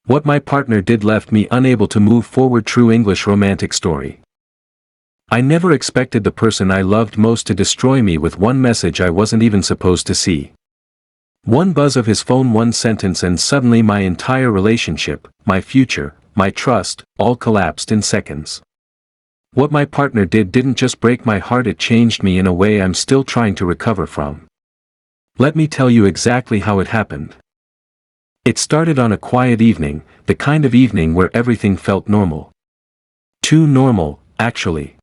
What my partner did left me unable to move forward. True English romantic story. I never expected the person I loved most to destroy me with one message I wasn't even supposed to see. One buzz of his phone, one sentence, and suddenly my entire relationship, my future, my trust, all collapsed in seconds. What my partner did didn't just break my heart, it changed me in a way I'm still trying to recover from. Let me tell you exactly how it happened. It started on a quiet evening, the kind of evening where everything felt normal. Too normal, actually.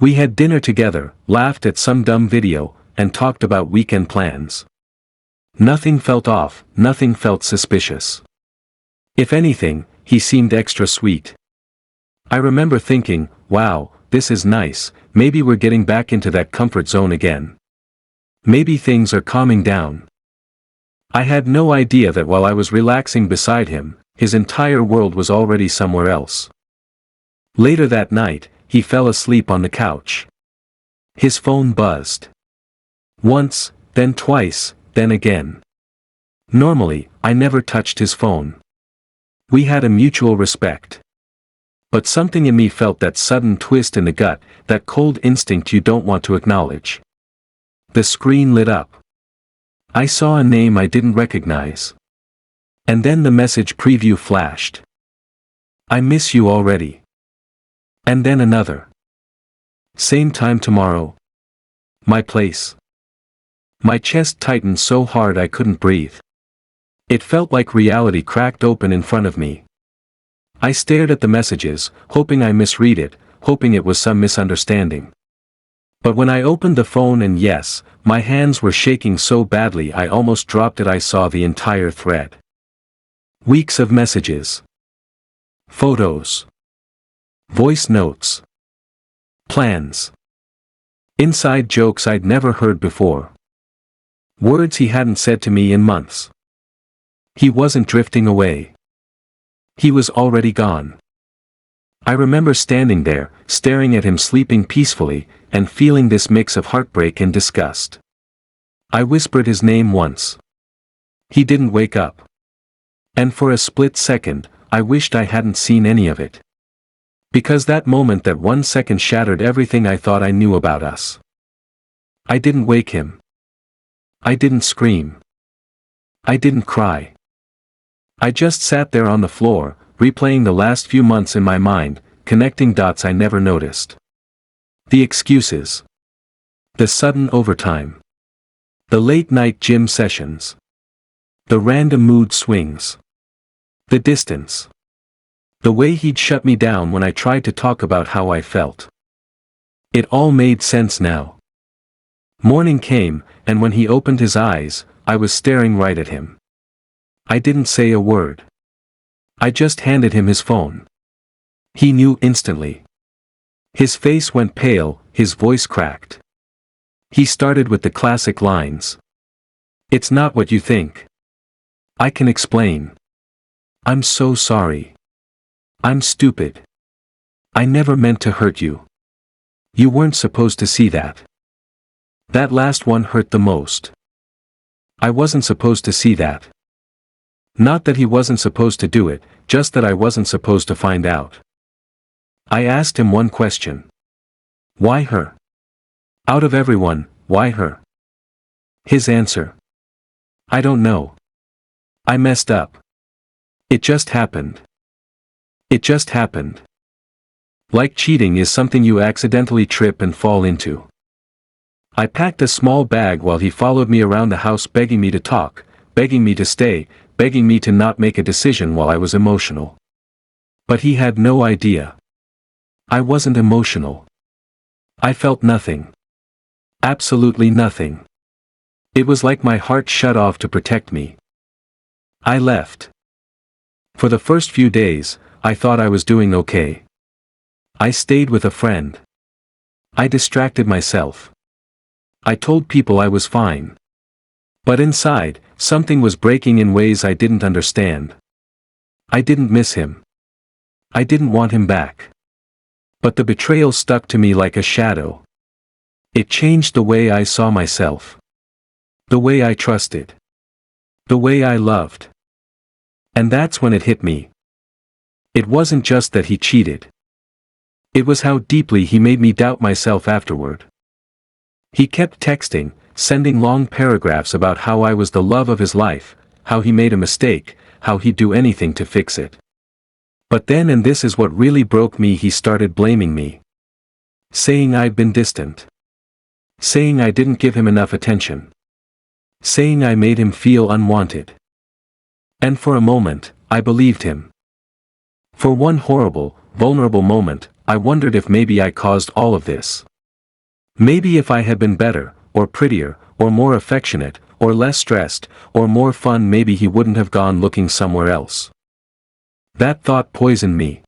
We had dinner together, laughed at some dumb video, and talked about weekend plans. Nothing felt off, nothing felt suspicious. If anything, he seemed extra sweet. I remember thinking, wow, this is nice, maybe we're getting back into that comfort zone again. Maybe things are calming down. I had no idea that while I was relaxing beside him, his entire world was already somewhere else. Later that night, he fell asleep on the couch. His phone buzzed. Once, then twice, then again. Normally, I never touched his phone. We had a mutual respect. But something in me felt that sudden twist in the gut, that cold instinct you don't want to acknowledge. The screen lit up. I saw a name I didn't recognize. And then the message preview flashed. I miss you already. And then another. Same time tomorrow. My place. My chest tightened so hard I couldn't breathe. It felt like reality cracked open in front of me. I stared at the messages, hoping I misread it, hoping it was some misunderstanding. But when I opened the phone, and yes, my hands were shaking so badly I almost dropped it, I saw the entire thread. Weeks of messages. Photos. Voice notes. Plans. Inside jokes I'd never heard before. Words he hadn't said to me in months. He wasn't drifting away. He was already gone. I remember standing there, staring at him sleeping peacefully, and feeling this mix of heartbreak and disgust. I whispered his name once. He didn't wake up. And for a split second, I wished I hadn't seen any of it. Because that moment, that 1 second, shattered everything I thought I knew about us. I didn't wake him. I didn't scream. I didn't cry. I just sat there on the floor, replaying the last few months in my mind, connecting dots I never noticed. The excuses. The sudden overtime. The late-night gym sessions. The random mood swings. The distance. The way he'd shut me down when I tried to talk about how I felt. It all made sense now. Morning came, and when he opened his eyes, I was staring right at him. I didn't say a word. I just handed him his phone. He knew instantly. His face went pale, his voice cracked. He started with the classic lines. "It's not what you think. I can explain. I'm so sorry. I'm stupid. I never meant to hurt you. You weren't supposed to see that." That last one hurt the most. I wasn't supposed to see that. Not that he wasn't supposed to do it, just that I wasn't supposed to find out. I asked him one question. Why her? Out of everyone, why her? His answer. I don't know. I messed up. It just happened. It just happened. Like cheating is something you accidentally trip and fall into. I packed a small bag while he followed me around the house, begging me to talk, begging me to stay, begging me to not make a decision while I was emotional. But he had no idea. I wasn't emotional. I felt nothing. Absolutely nothing. It was like my heart shut off to protect me. I left. For the first few days, I thought I was doing okay. I stayed with a friend. I distracted myself. I told people I was fine. But inside, something was breaking in ways I didn't understand. I didn't miss him. I didn't want him back. But the betrayal stuck to me like a shadow. It changed the way I saw myself. The way I trusted. The way I loved. And that's when it hit me. It wasn't just that he cheated. It was how deeply he made me doubt myself afterward. He kept texting, sending long paragraphs about how I was the love of his life, how he made a mistake, how he'd do anything to fix it. But then, and this is what really broke me, he started blaming me. Saying I'd been distant. Saying I didn't give him enough attention. Saying I made him feel unwanted. And for a moment, I believed him. For one horrible, vulnerable moment, I wondered if maybe I caused all of this. Maybe if I had been better, or prettier, or more affectionate, or less stressed, or more fun, maybe he wouldn't have gone looking somewhere else. That thought poisoned me.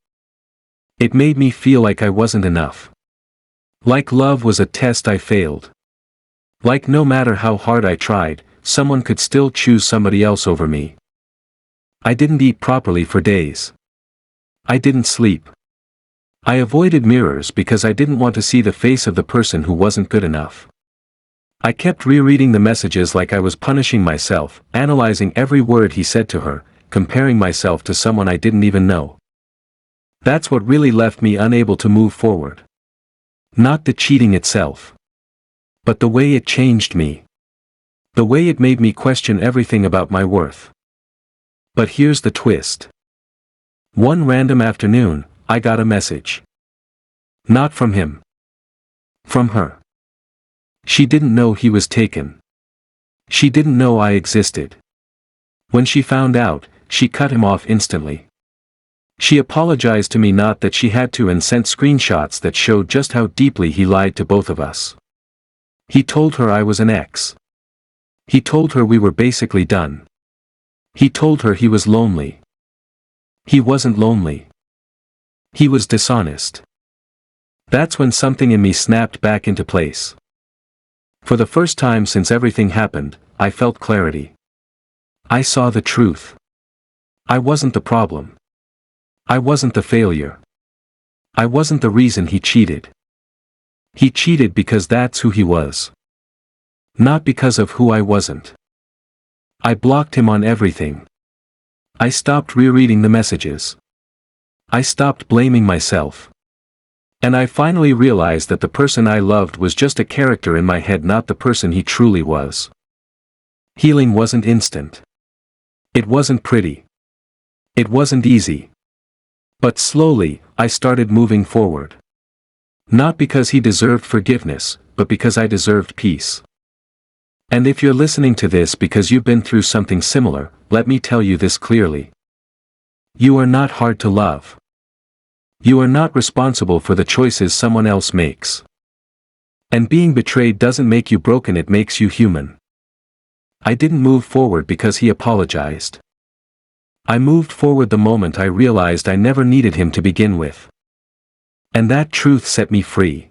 It made me feel like I wasn't enough. Like love was a test I failed. Like no matter how hard I tried, someone could still choose somebody else over me. I didn't eat properly for days. I didn't sleep. I avoided mirrors because I didn't want to see the face of the person who wasn't good enough. I kept rereading the messages like I was punishing myself, analyzing every word he said to her, comparing myself to someone I didn't even know. That's what really left me unable to move forward. Not the cheating itself. But the way it changed me. The way it made me question everything about my worth. But here's the twist. One random afternoon, I got a message. Not from him. From her. She didn't know he was taken. She didn't know I existed. When she found out, she cut him off instantly. She apologized to me, not that she had to, and sent screenshots that showed just how deeply he lied to both of us. He told her I was an ex. He told her we were basically done. He told her he was lonely. He wasn't lonely. He was dishonest. That's when something in me snapped back into place. For the first time since everything happened, I felt clarity. I saw the truth. I wasn't the problem. I wasn't the failure. I wasn't the reason he cheated. He cheated because that's who he was. Not because of who I wasn't. I blocked him on everything. I stopped rereading the messages. I stopped blaming myself. And I finally realized that the person I loved was just a character in my head, not the person he truly was. Healing wasn't instant. It wasn't pretty. It wasn't easy. But slowly, I started moving forward. Not because he deserved forgiveness, but because I deserved peace. And if you're listening to this because you've been through something similar, let me tell you this clearly. You are not hard to love. You are not responsible for the choices someone else makes. And being betrayed doesn't make you broken, it makes you human. I didn't move forward because he apologized. I moved forward the moment I realized I never needed him to begin with. And that truth set me free.